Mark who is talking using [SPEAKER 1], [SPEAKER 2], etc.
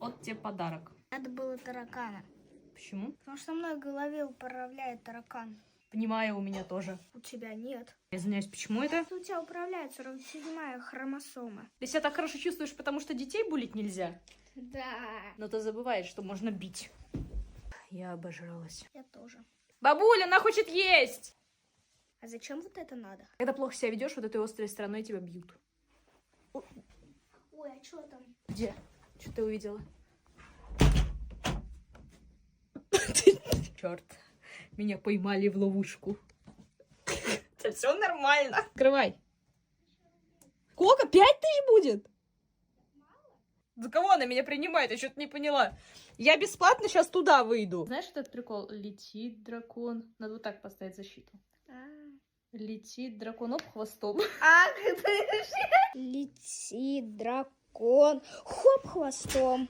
[SPEAKER 1] Вот тебе подарок.
[SPEAKER 2] Надо было таракана.
[SPEAKER 1] Почему?
[SPEAKER 2] Потому что мной в голове управляет таракан.
[SPEAKER 1] Понимаю, у меня тоже.
[SPEAKER 2] У тебя нет.
[SPEAKER 1] Я извиняюсь, почему это?
[SPEAKER 2] У тебя управляет 47-я хромосома.
[SPEAKER 1] Ты себя так хорошо чувствуешь, потому что детей булить нельзя?
[SPEAKER 2] Да.
[SPEAKER 1] Но ты забываешь, что можно бить. Я обожралась.
[SPEAKER 2] Я тоже.
[SPEAKER 1] Бабуля, она хочет есть!
[SPEAKER 2] А зачем вот это надо?
[SPEAKER 1] Когда плохо себя ведешь, вот этой острой стороной тебя бьют.
[SPEAKER 2] Ой, а что там?
[SPEAKER 1] Где? Что ты увидела? Черт, меня поймали в ловушку. Это все нормально. Открывай. Сколько? 5000 будет? За кого она меня принимает? Я что-то не поняла. Я бесплатно сейчас туда выйду. Знаешь этот прикол? Летит дракон. Надо вот так поставить защиту. Летит дракон, оп, хвостом.
[SPEAKER 2] Летит дракон. Хоп, хвостом.